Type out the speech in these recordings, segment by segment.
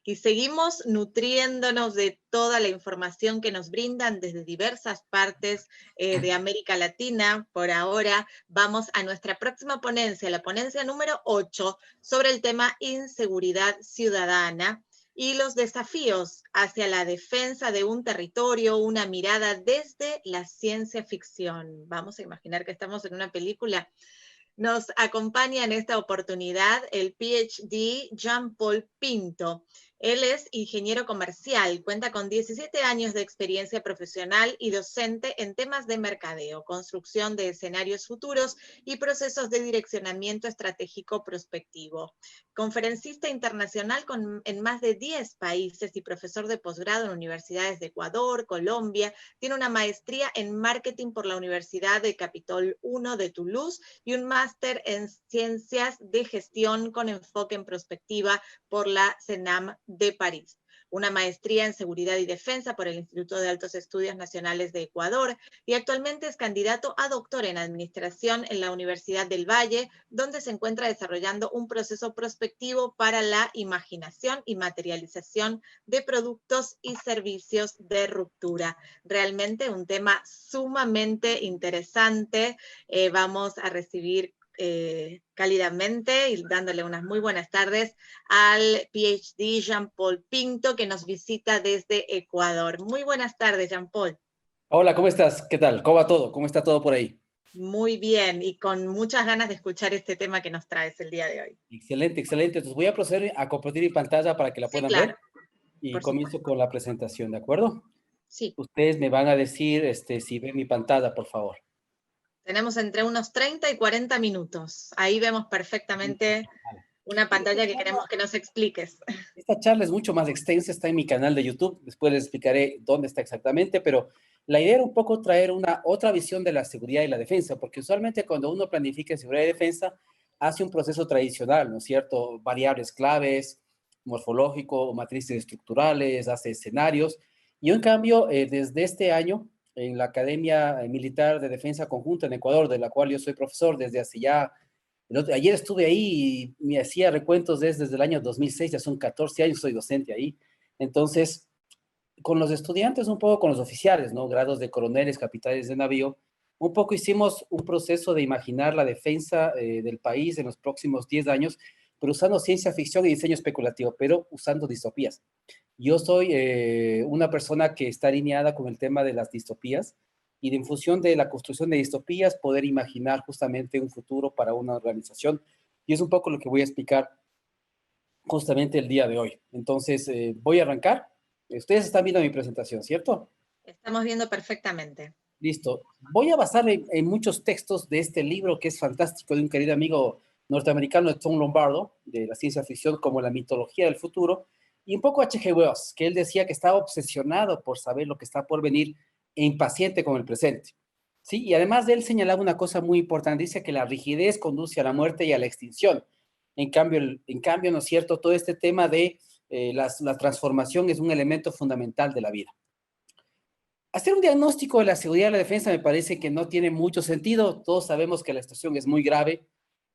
y seguimos nutriéndonos de toda la información que nos brindan desde diversas partes de América Latina. Por ahora vamos a nuestra próxima ponencia, la ponencia número 8, sobre el tema inseguridad ciudadana y los desafíos hacia la defensa de un territorio, una mirada desde la ciencia ficción. Vamos a imaginar que estamos en una película. Nos acompaña en esta oportunidad el PhD Jean-Paul Pinto. Él es ingeniero comercial, cuenta con 17 años de experiencia profesional y docente en temas de mercadeo, construcción de escenarios futuros y procesos de direccionamiento estratégico prospectivo. Conferencista internacional en más de 10 países y profesor de posgrado en universidades de Ecuador, Colombia. Tiene una maestría en marketing por la Universidad de Capitol I de Toulouse y un máster en ciencias de gestión con enfoque en prospectiva por la CENAM de París, una maestría en seguridad y defensa por el Instituto de Altos Estudios Nacionales de Ecuador, y actualmente es candidato a doctor en administración en la Universidad del Valle, donde se encuentra desarrollando un proceso prospectivo para la imaginación y materialización de productos y servicios de ruptura. Realmente un tema sumamente interesante. Vamos a recibir cálidamente y dándole unas muy buenas tardes al PhD Jean-Paul Pinto, que nos visita desde Ecuador. Muy buenas tardes, Jean-Paul. Hola, ¿cómo estás? ¿Qué tal? ¿Cómo va todo? ¿Cómo está todo por ahí? Muy bien, y con muchas ganas de escuchar este tema que nos traes el día de hoy. Excelente, excelente. Entonces voy a proceder a compartir mi pantalla para que la Sí, puedan ver claro, y por comienzo supuesto. con la presentación, ¿de acuerdo? Sí, Ustedes me van a decir si ven mi pantalla, por favor. tenemos entre unos 30 y 40 minutos. Ahí vemos Listo. perfectamente Vale. una Y pantalla que queremos que nos expliques. esta charla es mucho más extensa, está en mi canal de YouTube, después les explicaré dónde está exactamente, pero la idea era un poco traer una otra visión de la seguridad y la defensa, porque usualmente cuando uno planifica seguridad y defensa, hace un proceso tradicional, ¿no es cierto? Variables claves, morfológico, matrices estructurales, hace escenarios. Yo, en cambio, desde este año, en la Academia Militar de Defensa Conjunta en Ecuador, de la cual yo soy profesor desde hace ya ayer estuve ahí y me hacía recuentos desde el año 2006, ya son 14 años, soy docente ahí. Entonces, con los estudiantes, un poco con los oficiales, ¿no? Grados de coroneles, capitanes de navío, un poco hicimos un proceso de imaginar la defensa del país en los próximos 10 años, pero usando ciencia ficción y diseño especulativo, pero usando distopías. Yo soy una persona que está alineada con el tema de las distopías y de, en función de la construcción de distopías, poder imaginar justamente un futuro para una organización. Y es un poco lo que voy a explicar justamente el día de hoy. Entonces, voy a arrancar. Ustedes están viendo mi presentación, ¿cierto? Estamos viendo perfectamente. Listo. Voy a basar en muchos textos de este libro que es fantástico, de un querido amigo norteamericano, de Tom Lombardo, de la ciencia ficción como la mitología del futuro, y un poco H.G. Wells, que él decía que estaba obsesionado por saber lo que está por venir e impaciente con el presente. ¿Sí? Y además de él señalaba una cosa muy importante, dice que la rigidez conduce a la muerte y a la extinción. En cambio, ¿no es cierto? Todo este tema de la transformación es un elemento fundamental de la vida. Hacer un diagnóstico de la seguridad y la defensa me parece que no tiene mucho sentido. Todos sabemos que la situación es muy grave,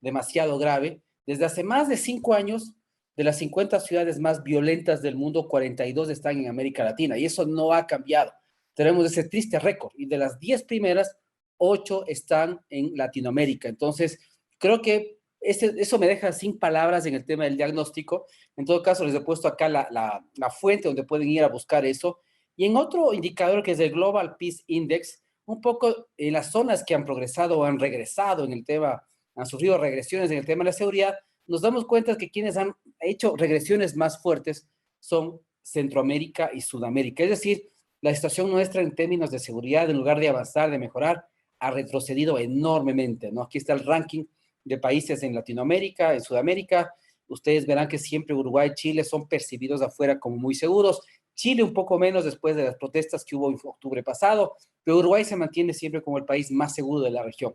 demasiado grave. Desde hace más de 5 años, de las 50 ciudades más violentas del mundo, 42 están en América Latina y eso no ha cambiado. Tenemos ese triste récord y de las 10 primeras, 8 están en Latinoamérica. Entonces, creo que eso me deja sin palabras en el tema del diagnóstico. En todo caso, les he puesto acá la fuente donde pueden ir a buscar eso. Y en otro indicador que es el Global Peace Index, un poco en las zonas que han progresado o han regresado en el tema, han sufrido regresiones en el tema de la seguridad, nos damos cuenta que quienes han hecho regresiones más fuertes son Centroamérica y Sudamérica. Es decir, la situación nuestra en términos de seguridad, en lugar de avanzar, de mejorar, ha retrocedido enormemente, ¿no? Aquí está el ranking de países en Latinoamérica, en Sudamérica. Ustedes verán que siempre Uruguay y Chile son percibidos afuera como muy seguros. Chile un poco menos después de las protestas que hubo en octubre pasado, pero Uruguay se mantiene siempre como el país más seguro de la región.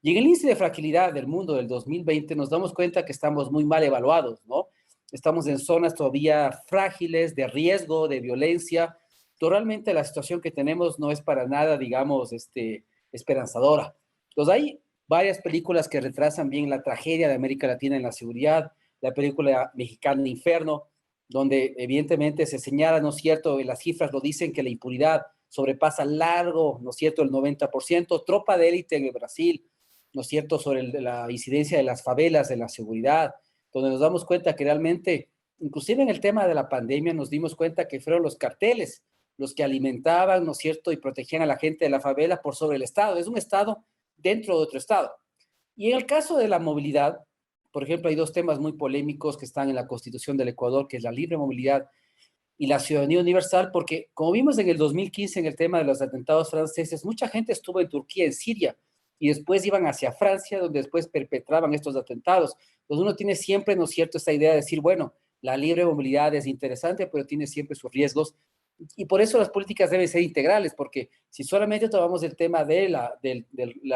Y en el índice de fragilidad del mundo del 2020 nos damos cuenta que estamos muy mal evaluados, ¿no? Estamos en zonas todavía frágiles, de riesgo, de violencia. Realmente la situación que tenemos no es para nada, digamos, esperanzadora. Entonces hay varias películas que retrasan bien la tragedia de América Latina en la seguridad, la película mexicana Inferno, donde evidentemente se señala, ¿no es cierto?, las cifras lo dicen, que la impunidad sobrepasa largo, ¿no es cierto?, el 90%, tropa de élite en el Brasil, ¿no es cierto?, sobre la incidencia de las favelas, de la seguridad, donde nos damos cuenta que realmente, inclusive en el tema de la pandemia, nos dimos cuenta que fueron los carteles los que alimentaban, ¿no es cierto?, y protegían a la gente de la favela por sobre el Estado. Es un Estado dentro de otro Estado. Y en el caso de la movilidad, por ejemplo, hay dos temas muy polémicos que están en la Constitución del Ecuador, que es la libre movilidad y la ciudadanía universal, porque como vimos en el 2015 en el tema de los atentados franceses, mucha gente estuvo en Turquía, en Siria, y después iban hacia Francia, donde después perpetraban estos atentados. Entonces uno tiene siempre, ¿no es cierto?, esta idea de decir, bueno, la libre movilidad es interesante, pero tiene siempre sus riesgos, y por eso las políticas deben ser integrales, porque si solamente tomamos el tema de las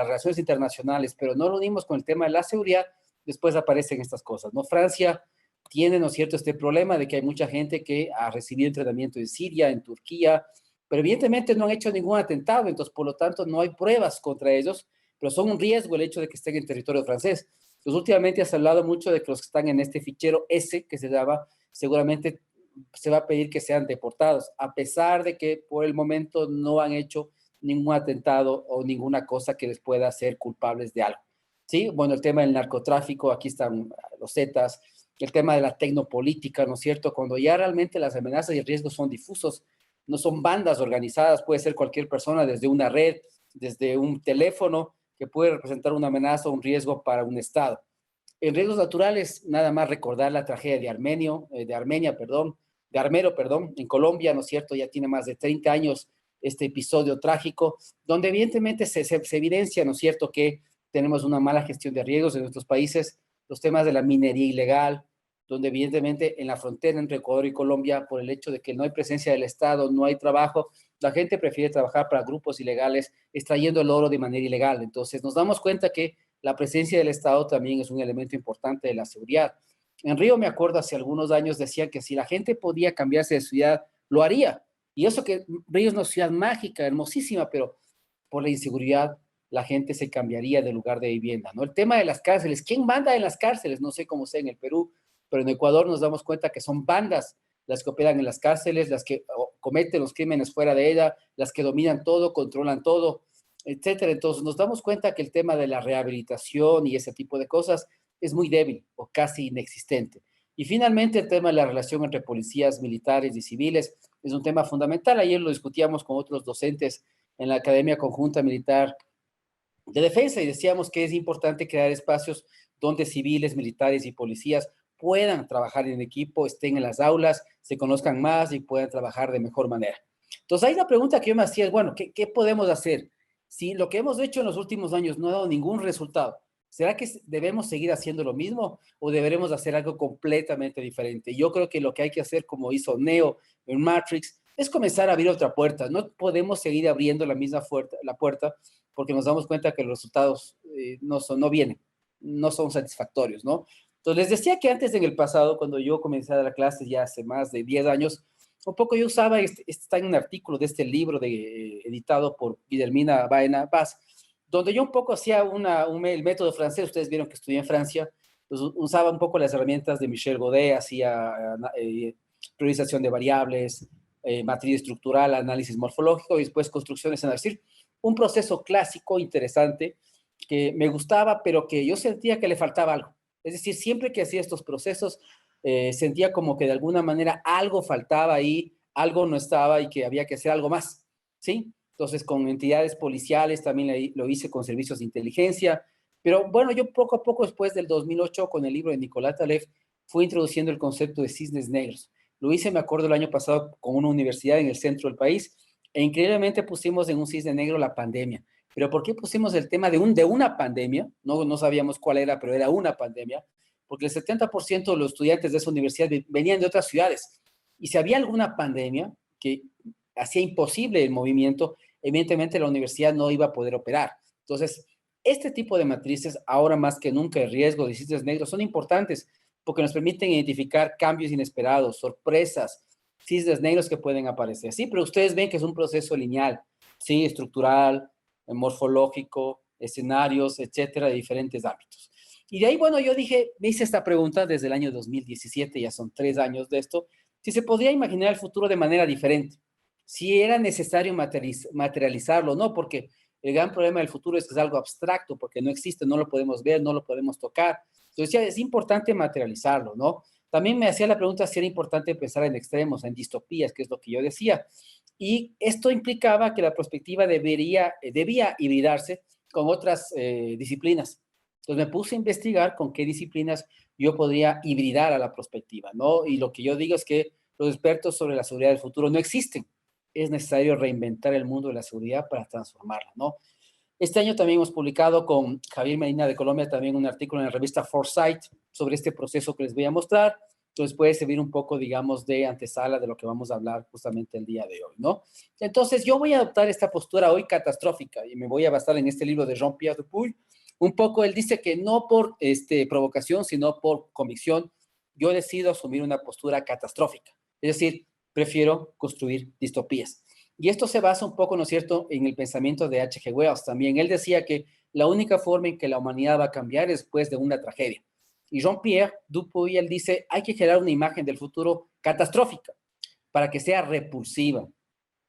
relaciones internacionales, pero no lo unimos con el tema de la seguridad, después aparecen estas cosas, ¿no? Francia tiene, ¿no es cierto?, este problema de que hay mucha gente que ha recibido entrenamiento en Siria, en Turquía, pero evidentemente no han hecho ningún atentado, entonces por lo tanto no hay pruebas contra ellos, pero son un riesgo el hecho de que estén en territorio francés. Entonces últimamente has hablado mucho de que los que están en este fichero S, que se llama, seguramente se va a pedir que sean deportados, a pesar de que por el momento no han hecho ningún atentado o ninguna cosa que les pueda hacer culpables de algo. Sí, bueno, el tema del narcotráfico, aquí están los Zetas, el tema de la tecnopolítica, ¿no es cierto? Cuando ya realmente las amenazas y el riesgo son difusos, no son bandas organizadas, puede ser cualquier persona desde una red, desde un teléfono, que puede representar una amenaza o un riesgo para un Estado. En riesgos naturales, nada más recordar la tragedia de Armero, perdón, en Colombia, ¿no es cierto? Ya tiene más de 30 años este episodio trágico, donde evidentemente se evidencia, ¿no es cierto?, que tenemos una mala gestión de riesgos en nuestros países, los temas de la minería ilegal, donde evidentemente en la frontera entre Ecuador y Colombia, por el hecho de que no hay presencia del Estado, no hay trabajo, la gente prefiere trabajar para grupos ilegales, extrayendo el oro de manera ilegal. Entonces nos damos cuenta que la presencia del Estado también es un elemento importante de la seguridad. En Río, me acuerdo, hace algunos años decían que si la gente podía cambiarse de ciudad, lo haría. Y eso que Río es una ciudad mágica, hermosísima, pero por la inseguridad la gente se cambiaría de lugar de vivienda, ¿no? El tema de las cárceles, ¿quién manda en las cárceles? No sé cómo sea en el Perú, pero en Ecuador nos damos cuenta que son bandas las que operan en las cárceles, las que cometen los crímenes fuera de ella, las que dominan todo, controlan todo, etcétera. Entonces nos damos cuenta que el tema de la rehabilitación y ese tipo de cosas es muy débil o casi inexistente. Y finalmente el tema de la relación entre policías militares y civiles es un tema fundamental. Ayer lo discutíamos con otros docentes en la Academia Conjunta Militar de Defensa y decíamos que es importante crear espacios donde civiles, militares y policías puedan trabajar en equipo, estén en las aulas, se conozcan más y puedan trabajar de mejor manera. Entonces, ahí la pregunta que yo me hacía es, bueno, ¿qué podemos hacer? Si lo que hemos hecho en los últimos años no ha dado ningún resultado, ¿será que debemos seguir haciendo lo mismo o deberemos hacer algo completamente diferente? Yo creo que lo que hay que hacer, como hizo Neo en Matrix, es comenzar a abrir otra puerta. No podemos seguir abriendo la puerta porque nos damos cuenta que los resultados no vienen, no son satisfactorios, ¿no? Entonces, les decía que antes en el pasado, cuando yo comencé a dar clases ya hace más de 10 años, un poco yo usaba, está en un artículo de este libro editado por Guillermina Baena Paz, donde yo un poco hacía el método francés, ustedes vieron que estudié en Francia, pues usaba un poco las herramientas de Michel Godet, hacía priorización de variables, matriz estructural, análisis morfológico y después construcciones, es decir, un proceso clásico, interesante, que me gustaba, pero que yo sentía que le faltaba algo. Es decir, siempre que hacía estos procesos, sentía como que de alguna manera algo faltaba ahí, algo no estaba y que había que hacer algo más, ¿sí? Entonces, con entidades policiales también lo hice con servicios de inteligencia, pero bueno, yo poco a poco después del 2008, con el libro de Nicolás Taleb, fui introduciendo el concepto de cisnes negros. Lo hice, me acuerdo, el año pasado con una universidad en el centro del país, e increíblemente pusimos en un cisne negro la pandemia. ¿Pero por qué pusimos el tema de una pandemia? No sabíamos cuál era, pero era una pandemia, porque el 70% de los estudiantes de esa universidad venían de otras ciudades. Y si había alguna pandemia que hacía imposible el movimiento, evidentemente la universidad no iba a poder operar. Entonces, este tipo de matrices, ahora más que nunca, el riesgo de cisnes negros, son importantes porque nos permiten identificar cambios inesperados, sorpresas, cisnes negros que pueden aparecer. Sí, pero ustedes ven que es un proceso lineal, sí, estructural, morfológico, escenarios, etcétera, de diferentes ámbitos. Y de ahí, bueno, yo dije, me hice esta pregunta desde el año 2017, ya son 3 años de esto, si se podía imaginar el futuro de manera diferente, si era necesario materializarlo, ¿no? Porque el gran problema del futuro es que es algo abstracto, porque no existe, no lo podemos ver, no lo podemos tocar. Entonces, ya es importante materializarlo, ¿no? También me hacía la pregunta si era importante pensar en extremos, en distopías, que es lo que yo decía. Y esto implicaba que la perspectiva debía hibridarse con otras disciplinas. Entonces me puse a investigar con qué disciplinas yo podría hibridar a la perspectiva, ¿no? Y lo que yo digo es que los expertos sobre la seguridad del futuro no existen. Es necesario reinventar el mundo de la seguridad para transformarla, ¿no? Este año también hemos publicado con Javier Medina de Colombia también un artículo en la revista Foresight sobre este proceso que les voy a mostrar. Entonces puede servir un poco, digamos, de antesala de lo que vamos a hablar justamente el día de hoy, ¿no? Entonces yo voy a adoptar esta postura hoy catastrófica y me voy a basar en este libro de Jean-Pierre Dupuy. Un poco él dice que no por provocación, sino por convicción, yo decido asumir una postura catastrófica. Es decir, prefiero construir distopías. Y esto se basa un poco, ¿no es cierto?, en el pensamiento de H.G. Wells también. Él decía que la única forma en que la humanidad va a cambiar es después de una tragedia. Y Jean-Pierre Dupuy, él dice, hay que generar una imagen del futuro catastrófica para que sea repulsiva,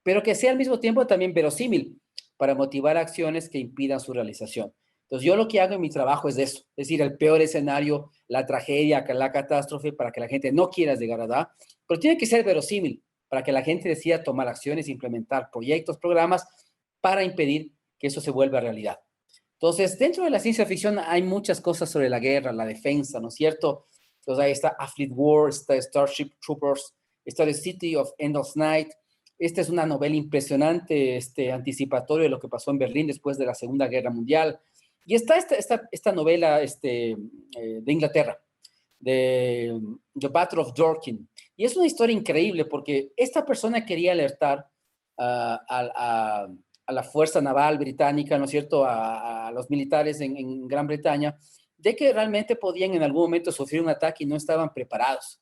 pero que sea al mismo tiempo también verosímil para motivar acciones que impidan su realización. Entonces, yo lo que hago en mi trabajo es eso, es decir, el peor escenario, la tragedia, la catástrofe, para que la gente no quiera llegar a dar, pero tiene que ser verosímil para que la gente decida tomar acciones, implementar proyectos, programas, para impedir que eso se vuelva realidad. Entonces, dentro de la ciencia ficción hay muchas cosas sobre la guerra, la defensa, ¿no es cierto? Entonces, ahí está A Fleet War, está Starship Troopers, está The City of Endless Night. Esta es una novela impresionante, anticipatorio de lo que pasó en Berlín después de la Segunda Guerra Mundial. Y está esta novela de Inglaterra, de The Battle of Dorking. Y es una historia increíble porque esta persona quería alertar a la fuerza naval británica, ¿no es cierto?, a los militares en Gran Bretaña, de que realmente podían en algún momento sufrir un ataque y no estaban preparados.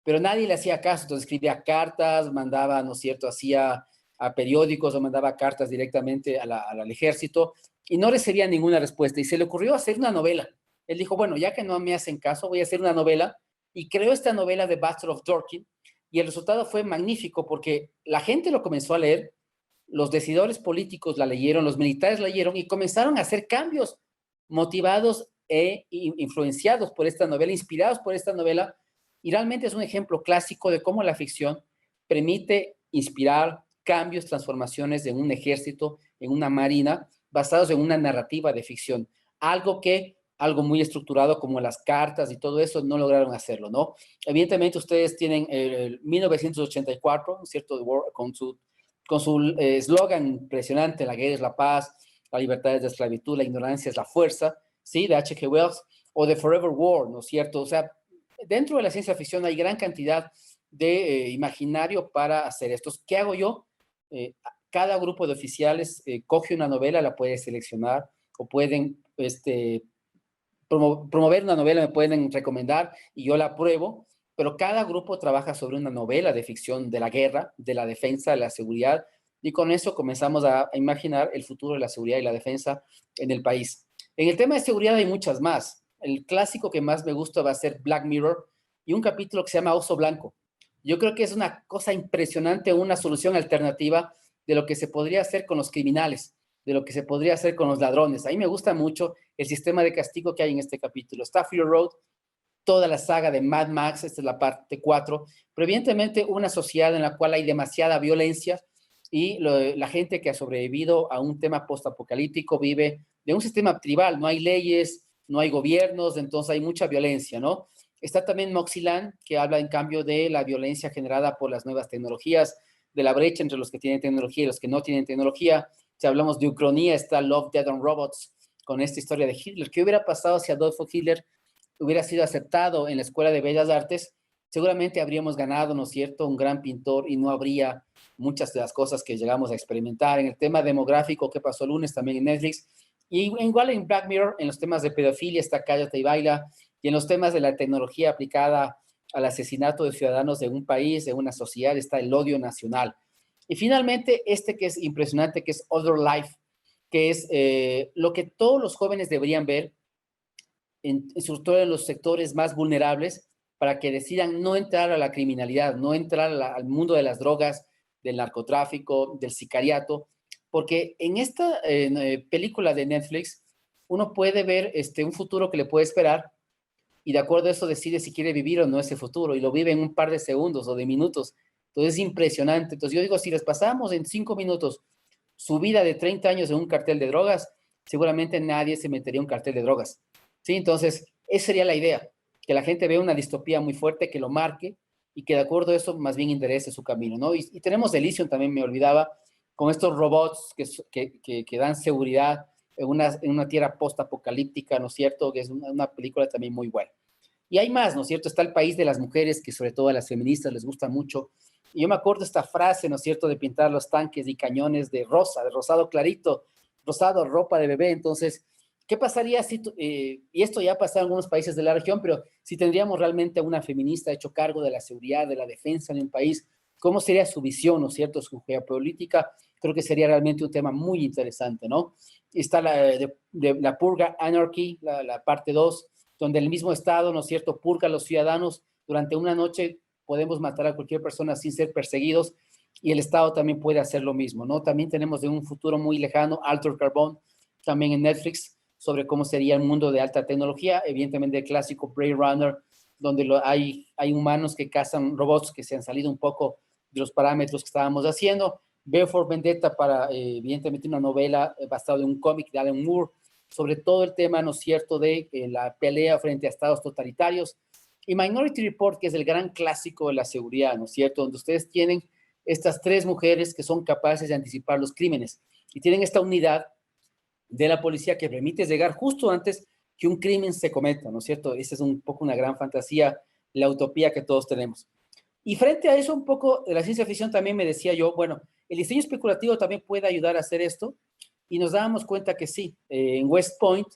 Pero nadie le hacía caso, entonces escribía cartas, mandaba, ¿no es cierto?, hacía a periódicos o mandaba cartas directamente al ejército y no recibía ninguna respuesta. Y se le ocurrió hacer una novela. Él dijo, bueno, ya que no me hacen caso, voy a hacer una novela. Y creó esta novela de Battle of Dorking. Y el resultado fue magnífico porque la gente lo comenzó a leer, los decidores políticos la leyeron, los militares la leyeron y comenzaron a hacer cambios motivados e influenciados por esta novela, inspirados por esta novela. Y realmente es un ejemplo clásico de cómo la ficción permite inspirar cambios, transformaciones en un ejército, en una marina, basados en una narrativa de ficción. Algo muy estructurado como las cartas y todo eso no lograron hacerlo, ¿no? Evidentemente ustedes tienen el 1984, ¿cierto? Con su eslogan impresionante, la guerra es la paz, la libertad es la esclavitud, la ignorancia es la fuerza, ¿sí? De H.G. Wells, o de Forever War, ¿no es cierto? O sea, dentro de la ciencia ficción hay gran cantidad de imaginario para hacer esto. ¿Qué hago yo? Cada grupo de oficiales coge una novela, la puede seleccionar o pueden promover una novela, me pueden recomendar y yo la apruebo, pero cada grupo trabaja sobre una novela de ficción de la guerra, de la defensa, de la seguridad, y con eso comenzamos a imaginar el futuro de la seguridad y la defensa en el país. En el tema de seguridad hay muchas más. El clásico que más me gusta va a ser Black Mirror y un capítulo que se llama Oso Blanco. Yo creo que es una cosa impresionante, una solución alternativa de lo que se podría hacer con los criminales, de lo que se podría hacer con los ladrones. A mí me gusta mucho el sistema de castigo que hay en este capítulo. Está Fury Road, toda la saga de Mad Max, esta es la parte 4, pero evidentemente una sociedad en la cual hay demasiada violencia y la gente que ha sobrevivido a un tema postapocalíptico vive de un sistema tribal, no hay leyes, no hay gobiernos, entonces hay mucha violencia, ¿no? Está también Moxyland, que habla en cambio de la violencia generada por las nuevas tecnologías, de la brecha entre los que tienen tecnología y los que no tienen tecnología. Si hablamos de Ucrania, está Love, Death and Robots, con esta historia de Hitler. ¿Qué hubiera pasado si Adolfo Hitler hubiera sido aceptado en la Escuela de Bellas Artes? Seguramente habríamos ganado, ¿no es cierto?, un gran pintor y no habría muchas de las cosas que llegamos a experimentar. En el tema demográfico, que pasó el lunes también en Netflix, y igual en Black Mirror, en los temas de pedofilia está Cállate y Baila, y en los temas de la tecnología aplicada al asesinato de ciudadanos de un país, de una sociedad, está el odio nacional. Y finalmente, que es impresionante, que es Other Life, que es lo que todos los jóvenes deberían ver, sobre todo en los sectores más vulnerables, para que decidan no entrar a la criminalidad, no entrar al mundo de las drogas, del narcotráfico, del sicariato, porque en esta película de Netflix uno puede ver un futuro que le puede esperar y de acuerdo a eso decide si quiere vivir o no ese futuro y lo vive en un par de segundos o de minutos. Entonces es impresionante. Entonces yo digo, si les pasamos en 5 minutos su vida de 30 años en un cartel de drogas, seguramente nadie se metería en un cartel de drogas. ¿Sí? Entonces, esa sería la idea, que la gente vea una distopía muy fuerte, que lo marque y que de acuerdo a eso más bien interese su camino, ¿no? Y tenemos Elysium, también me olvidaba, con estos robots que dan seguridad en una tierra post-apocalíptica, ¿no es cierto? Que es una película también muy buena. Y hay más, ¿no es cierto? Está El País de las Mujeres, que sobre todo a las feministas les gusta mucho. Y yo me acuerdo esta frase, ¿no es cierto?, de pintar los tanques y cañones de rosa, de rosado clarito, rosado, ropa de bebé. Entonces, ¿qué pasaría si, y esto ya ha pasado en algunos países de la región, pero si tendríamos realmente una feminista hecho cargo de la seguridad, de la defensa de un país, ¿cómo sería su visión, ¿no es cierto?, su geopolítica? Creo que sería realmente un tema muy interesante, ¿no? Está la Purga Anarchy, la parte 2, donde el mismo Estado, ¿no es cierto?, purga a los ciudadanos durante una noche. Podemos matar a cualquier persona sin ser perseguidos y el Estado también puede hacer lo mismo, ¿no? También tenemos de un futuro muy lejano Altered Carbon, también en Netflix, sobre cómo sería el mundo de alta tecnología, evidentemente el clásico Blade Runner, donde hay humanos que cazan robots que se han salido un poco de los parámetros que estábamos haciendo. V for Vendetta, para evidentemente una novela basada en un cómic de Alan Moore, sobre todo el tema, ¿no es cierto?, de la pelea frente a estados totalitarios. Y Minority Report, que es el gran clásico de la seguridad, ¿no es cierto?, donde ustedes tienen estas 3 mujeres que son capaces de anticipar los crímenes y tienen esta unidad de la policía que permite llegar justo antes que un crimen se cometa, ¿no es cierto? Esa es un poco una gran fantasía, la utopía que todos tenemos. Y frente a eso, un poco de la ciencia ficción también me decía yo, bueno, el diseño especulativo también puede ayudar a hacer esto, y nos dábamos cuenta que sí, en West Point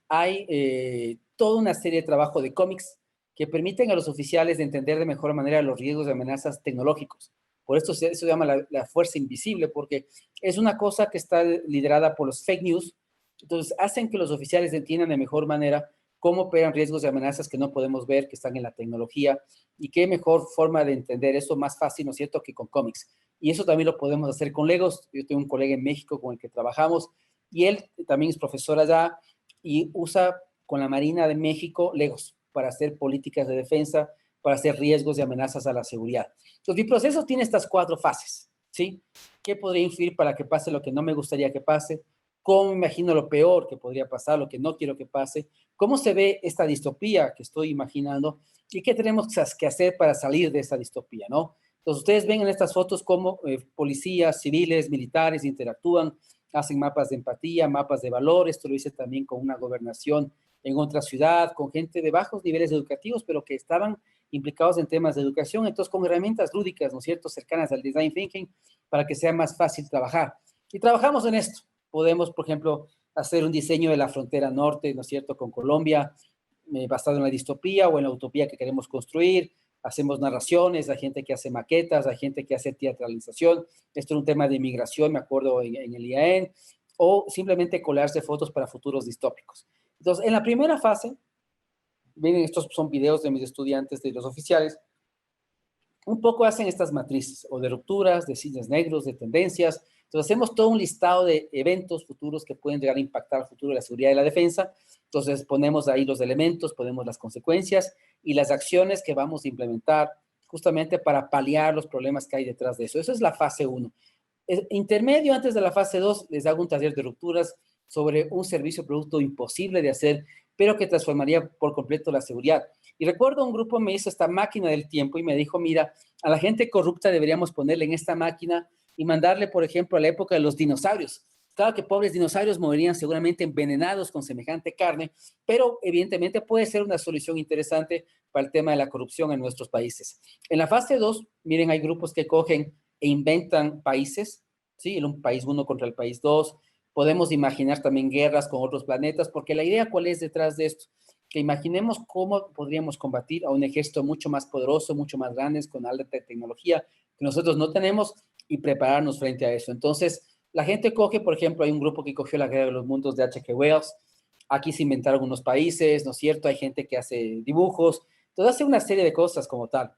hay toda una serie de trabajo de cómics que permiten a los oficiales de entender de mejor manera los riesgos de amenazas tecnológicos. Por esto se llama la fuerza invisible, porque es una cosa que está liderada por los fake news. Entonces hacen que los oficiales entiendan de mejor manera cómo operan riesgos de amenazas que no podemos ver, que están en la tecnología, y qué mejor forma de entender eso más fácil, ¿no es cierto?, que con cómics. Y eso también lo podemos hacer con Legos. Yo tengo un colega en México con el que trabajamos y él también es profesor allá y usa con la Marina de México Legos para hacer políticas de defensa, para hacer riesgos y amenazas a la seguridad. Entonces, mi proceso tiene estas 4 fases, ¿sí? ¿Qué podría influir para que pase lo que no me gustaría que pase? ¿Cómo me imagino lo peor que podría pasar, lo que no quiero que pase? ¿Cómo se ve esta distopía que estoy imaginando? ¿Y qué tenemos que hacer para salir de esta distopía, no? Entonces, ustedes ven en estas fotos cómo policías, civiles, militares interactúan, hacen mapas de empatía, mapas de valor. Esto lo hice también con una gobernación en otra ciudad, con gente de bajos niveles educativos, pero que estaban implicados en temas de educación, entonces con herramientas lúdicas, ¿no es cierto?, cercanas al design thinking, para que sea más fácil trabajar. Y trabajamos en esto. Podemos, por ejemplo, hacer un diseño de la frontera norte, ¿no es cierto?, con Colombia, basado en la distopía o en la utopía que queremos construir. Hacemos narraciones, hay gente que hace maquetas, hay gente que hace teatralización. Esto es un tema de inmigración, me acuerdo, en el IAEN, o simplemente colarse fotos para futuros distópicos. Entonces, en la primera fase, miren, estos son videos de mis estudiantes, de los oficiales, un poco hacen estas matrices, o de rupturas, de cisnes negros, de tendencias. Entonces, hacemos todo un listado de eventos futuros que pueden llegar a impactar el futuro de la seguridad y la defensa. Entonces, ponemos ahí los elementos, ponemos las consecuencias y las acciones que vamos a implementar justamente para paliar los problemas que hay detrás de eso. Eso es la fase 1. Intermedio, antes de la fase 2, les hago un taller de rupturas sobre un servicio o producto imposible de hacer, pero que transformaría por completo la seguridad. Y recuerdo un grupo me hizo esta máquina del tiempo y me dijo, mira, a la gente corrupta deberíamos ponerle en esta máquina y mandarle, por ejemplo, a la época de los dinosaurios. Claro que pobres dinosaurios morirían seguramente envenenados con semejante carne, pero evidentemente puede ser una solución interesante para el tema de la corrupción en nuestros países. En la fase 2, miren, hay grupos que cogen e inventan países, ¿sí? Un país 1 contra el país 2. Podemos imaginar también guerras con otros planetas, porque la idea, ¿cuál es detrás de esto? Que imaginemos cómo podríamos combatir a un ejército mucho más poderoso, mucho más grande, con alta tecnología que nosotros no tenemos, y prepararnos frente a eso. Entonces, la gente coge, por ejemplo, hay un grupo que cogió la Guerra de los Mundos de H.G. Wells. Aquí se inventaron unos países, ¿no es cierto? Hay gente que hace dibujos. Entonces hace una serie de cosas como tal.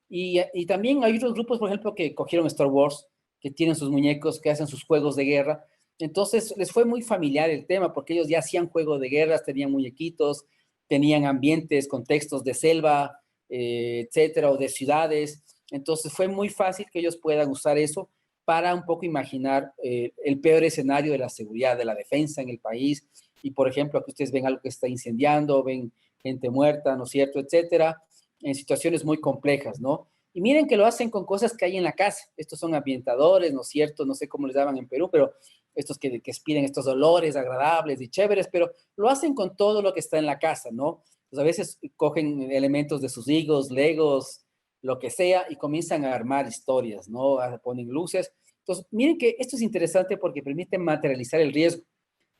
Y también hay otros grupos, por ejemplo, que cogieron Star Wars, que tienen sus muñecos, que hacen sus juegos de guerra. Entonces les fue muy familiar el tema, porque ellos ya hacían juegos de guerras, tenían muñequitos, tenían ambientes, contextos de selva, etcétera, o de ciudades. Entonces fue muy fácil que ellos puedan usar eso para un poco imaginar el peor escenario de la seguridad, de la defensa en el país. Y, por ejemplo, aquí ustedes ven algo que está incendiando, ven gente muerta, ¿no es cierto?, etcétera, en situaciones muy complejas, ¿no? Y miren que lo hacen con cosas que hay en la casa. Estos son ambientadores, ¿no es cierto? No sé cómo les llaman en Perú, pero estos que expiden estos olores agradables y chéveres, pero lo hacen con todo lo que está en la casa, ¿no? Pues a veces cogen elementos de sus higos, legos, lo que sea, y comienzan a armar historias, ¿no? Ponen luces. Entonces, miren que esto es interesante porque permite materializar el riesgo,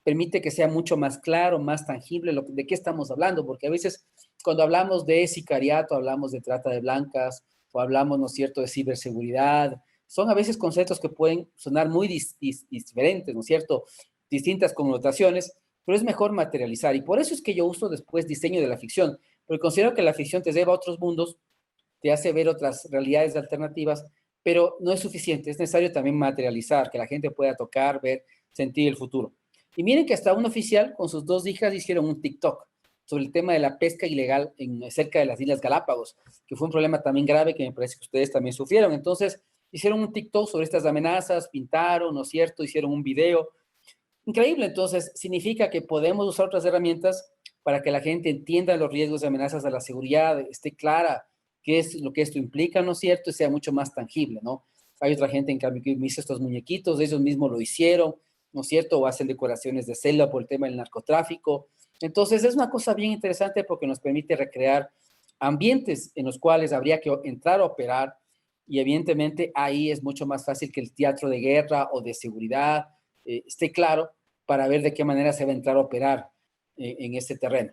permite que sea mucho más claro, más tangible de qué estamos hablando, porque a veces cuando hablamos de sicariato, hablamos de trata de blancas, o hablamos, ¿no es cierto?, de ciberseguridad, son a veces conceptos que pueden sonar muy diferentes, ¿no es cierto?, distintas connotaciones, pero es mejor materializar. Y por eso es que yo uso después diseño de la ficción, porque considero que la ficción te lleva a otros mundos, te hace ver otras realidades alternativas, pero no es suficiente, es necesario también materializar, que la gente pueda tocar, ver, sentir el futuro. Y miren que hasta un oficial con sus dos hijas hicieron un TikTok sobre el tema de la pesca ilegal cerca de las Islas Galápagos, que fue un problema también grave que me parece que ustedes también sufrieron. Entonces, hicieron un TikTok sobre estas amenazas, pintaron, ¿no es cierto?, hicieron un video. Increíble, entonces, significa que podemos usar otras herramientas para que la gente entienda los riesgos de amenazas a la seguridad, esté clara qué es lo que esto implica, ¿no es cierto?, y sea mucho más tangible, ¿no? Hay otra gente, en cambio, que me hizo estos muñequitos, ellos mismos lo hicieron, ¿no es cierto?, o hacen decoraciones de celda por el tema del narcotráfico. Entonces, es una cosa bien interesante porque nos permite recrear ambientes en los cuales habría que entrar a operar, y evidentemente ahí es mucho más fácil que el teatro de guerra o de seguridad esté claro para ver de qué manera se va a entrar a operar en este terreno.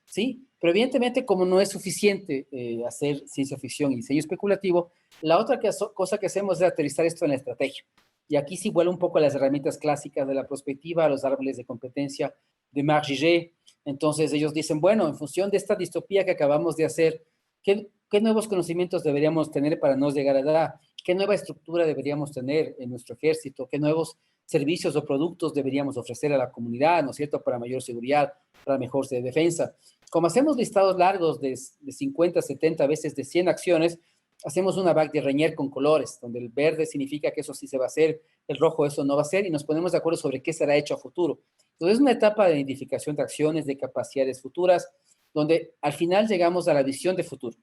¿Sí? Pero evidentemente, como no es suficiente hacer ciencia ficción y diseño especulativo, la otra cosa que hacemos es aterrizar esto en la estrategia. Y aquí sí vuelve un poco a las herramientas clásicas de la prospectiva, a los árboles de competencia de Marc Gigé. Entonces ellos dicen, bueno, en función de esta distopía que acabamos de hacer, ¿qué nuevos conocimientos deberíamos tener para no llegar allá? ¿Qué nueva estructura deberíamos tener en nuestro ejército? ¿Qué nuevos servicios o productos deberíamos ofrecer a la comunidad, ¿no es cierto?, para mayor seguridad, para mejor defensa? Como hacemos listados largos de 50, 70, veces de 100 acciones, hacemos una back de Reñer con colores, donde el verde significa que eso sí se va a hacer, el rojo eso no va a ser, y nos ponemos de acuerdo sobre qué será hecho a futuro. Entonces es una etapa de identificación de acciones, de capacidades futuras, donde al final llegamos a la visión de futuro.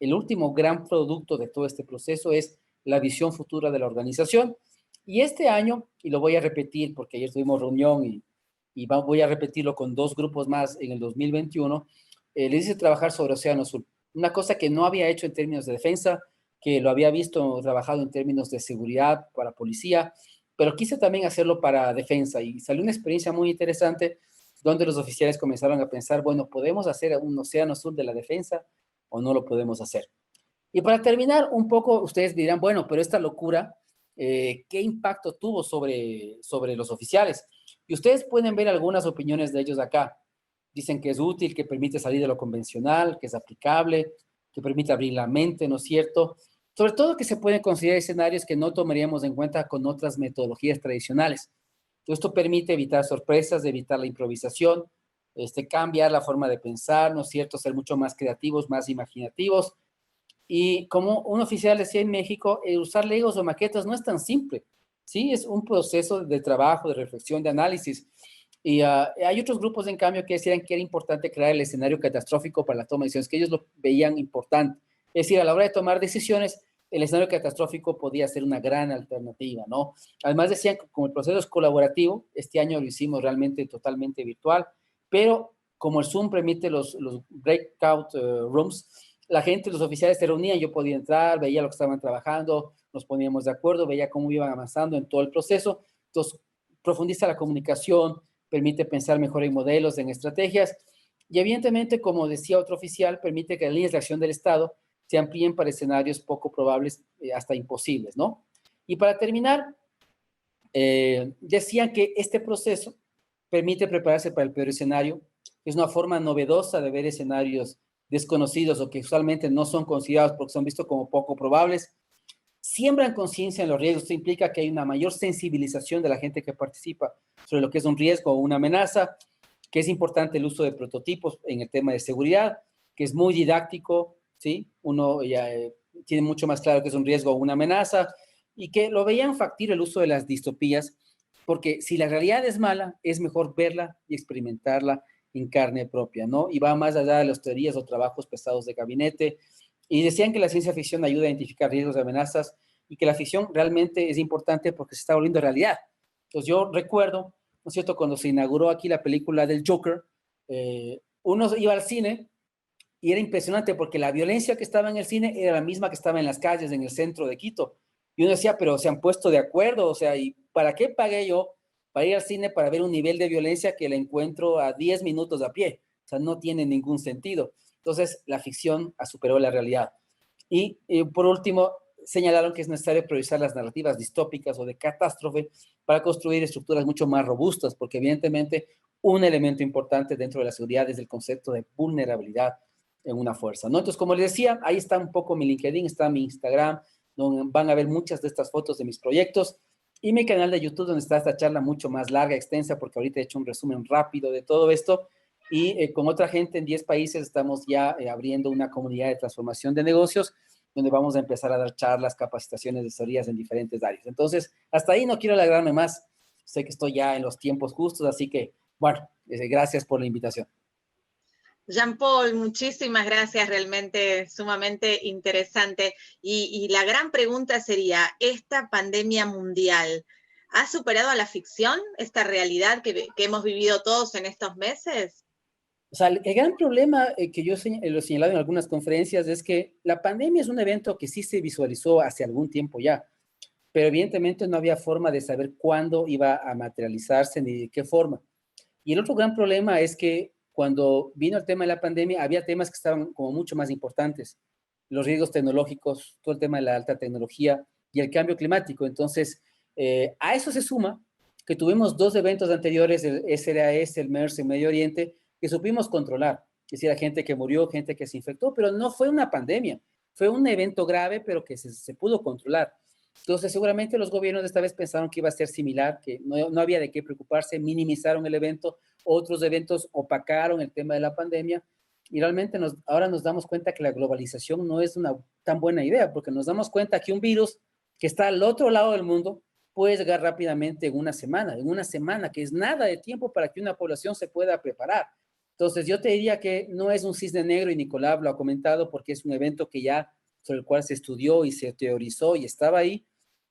El último gran producto de todo este proceso es la visión futura de la organización. Y este año, y lo voy a repetir porque ayer tuvimos reunión voy a repetirlo con dos grupos más en el 2021, les hice trabajar sobre Océano Azul. Una cosa que no había hecho en términos de defensa, que lo había visto trabajado en términos de seguridad para policía, pero quise también hacerlo para defensa y salió una experiencia muy interesante donde los oficiales comenzaron a pensar, bueno, ¿podemos hacer un Océano Azul de la defensa o no lo podemos hacer? Y para terminar, un poco, ustedes dirán, bueno, pero esta locura, ¿qué impacto tuvo sobre los oficiales? Y ustedes pueden ver algunas opiniones de ellos acá. Dicen que es útil, que permite salir de lo convencional, que es aplicable, que permite abrir la mente, ¿no es cierto? Sobre todo que se pueden considerar escenarios que no tomaríamos en cuenta con otras metodologías tradicionales. Esto permite evitar sorpresas, evitar la improvisación, cambiar la forma de pensar, ¿no es cierto? Ser mucho más creativos, más imaginativos. Y como un oficial decía en México, usar legos o maquetas no es tan simple, ¿sí? Es un proceso de trabajo, de reflexión, de análisis. Y hay otros grupos, en cambio, que decían que era importante crear el escenario catastrófico para la toma de decisiones, que ellos lo veían importante. Es decir, a la hora de tomar decisiones, el escenario catastrófico podía ser una gran alternativa, ¿no? Además decían que como el proceso es colaborativo, este año lo hicimos realmente totalmente virtual, pero como el Zoom permite los breakout rooms, la gente, los oficiales se reunían, yo podía entrar, veía lo que estaban trabajando, nos poníamos de acuerdo, veía cómo iban avanzando en todo el proceso. Entonces, profundiza la comunicación, permite pensar mejor en modelos, en estrategias, y evidentemente, como decía otro oficial, permite que las líneas de acción del Estado se amplíen para escenarios poco probables, hasta imposibles, ¿no? Y para terminar, decían que este proceso permite prepararse para el peor escenario, es una forma novedosa de ver escenarios desconocidos o que usualmente no son considerados porque son vistos como poco probables, siembran conciencia en los riesgos. Esto implica que hay una mayor sensibilización de la gente que participa sobre lo que es un riesgo o una amenaza, que es importante el uso de prototipos en el tema de seguridad, que es muy didáctico, ¿sí? Uno ya tiene mucho más claro que es un riesgo o una amenaza, y que lo veían factible el uso de las distopías, porque si la realidad es mala, es mejor verla y experimentarla en carne propia, ¿no? Y va más allá de las teorías o trabajos pesados de gabinete. Y decían que la ciencia ficción ayuda a identificar riesgos y amenazas y que la ficción realmente es importante porque se está volviendo realidad. Entonces yo recuerdo, ¿no es cierto?, cuando se inauguró aquí la película del Joker, uno iba al cine y era impresionante porque la violencia que estaba en el cine era la misma que estaba en las calles, en el centro de Quito. Y uno decía, pero se han puesto de acuerdo, o sea, ¿y para qué pagué yo para ir al cine para ver un nivel de violencia que la encuentro a 10 minutos a pie? O sea, no tiene ningún sentido. Entonces, la ficción superó la realidad. Y por último, señalaron que es necesario priorizar las narrativas distópicas o de catástrofe para construir estructuras mucho más robustas, porque evidentemente un elemento importante dentro de la seguridad es el concepto de vulnerabilidad en una fuerza, ¿no? Entonces, como les decía, ahí está un poco mi LinkedIn, está mi Instagram, donde van a ver muchas de estas fotos de mis proyectos, y mi canal de YouTube, donde está esta charla mucho más larga, extensa, porque ahorita he hecho un resumen rápido de todo esto, y con otra gente en 10 países estamos ya abriendo una comunidad de transformación de negocios, donde vamos a empezar a dar charlas, capacitaciones, asesorías en diferentes áreas. Entonces, hasta ahí no quiero alargarme más, sé que estoy ya en los tiempos justos, así que, bueno, gracias por la invitación. Jean-Paul, muchísimas gracias, realmente sumamente interesante. Y la gran pregunta sería, ¿esta pandemia mundial ha superado a la ficción, esta realidad que hemos vivido todos en estos meses? O sea, el gran problema que yo lo he señalado en algunas conferencias es que la pandemia es un evento que sí se visualizó hace algún tiempo ya, pero evidentemente no había forma de saber cuándo iba a materializarse ni de qué forma. Y el otro gran problema es que cuando vino el tema de la pandemia, había temas que estaban como mucho más importantes. Los riesgos tecnológicos, todo el tema de la alta tecnología y el cambio climático. Entonces, a eso se suma que tuvimos dos eventos anteriores, el SRAS, el MERS en Medio Oriente, que supimos controlar. Es decir, gente que murió, gente que se infectó, pero no fue una pandemia. Fue un evento grave, pero que se pudo controlar. Entonces, seguramente los gobiernos esta vez pensaron que iba a ser similar, que no había de qué preocuparse, minimizaron el evento, otros eventos opacaron el tema de la pandemia, y realmente ahora nos damos cuenta que la globalización no es una tan buena idea, porque nos damos cuenta que un virus que está al otro lado del mundo puede llegar rápidamente en una semana, que es nada de tiempo para que una población se pueda preparar. Entonces, yo te diría que no es un cisne negro, y Nicolás lo ha comentado, porque es un evento que ya sobre el cual se estudió y se teorizó y estaba ahí,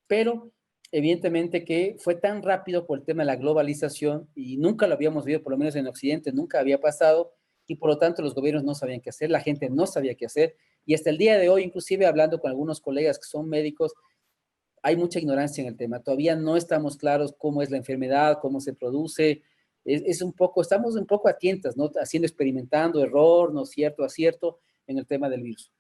pero evidentemente que fue tan rápido por el tema de la globalización y nunca lo habíamos visto, por lo menos en Occidente, nunca había pasado, y por lo tanto los gobiernos no sabían qué hacer, la gente no sabía qué hacer, y hasta el día de hoy, inclusive hablando con algunos colegas que son médicos, hay mucha ignorancia en el tema, todavía no estamos claros cómo es la enfermedad, cómo se produce, estamos un poco a tientas, ¿no? Haciendo, experimentando, error, ¿no es cierto?, acierto en el tema del virus.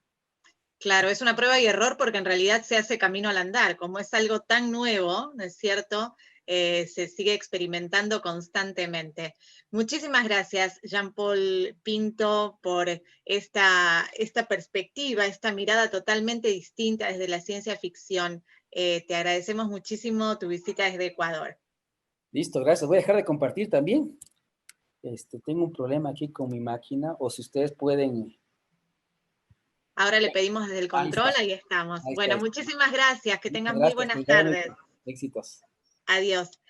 Claro, es una prueba y error porque en realidad se hace camino al andar. Como es algo tan nuevo, ¿no es cierto? Se sigue experimentando constantemente. Muchísimas gracias, Jean-Paul Pinto, por esta perspectiva, esta mirada totalmente distinta desde la ciencia ficción. Te agradecemos muchísimo tu visita desde Ecuador. Listo, gracias. Voy a dejar de compartir también. Tengo un problema aquí con mi máquina, o si ustedes pueden... Ahora le pedimos desde el control, ahí estamos. Ahí está, Bueno, ahí está. muchísimas gracias, que Muchas tengan muy gracias, buenas igualmente. tardes. Éxitos. Adiós.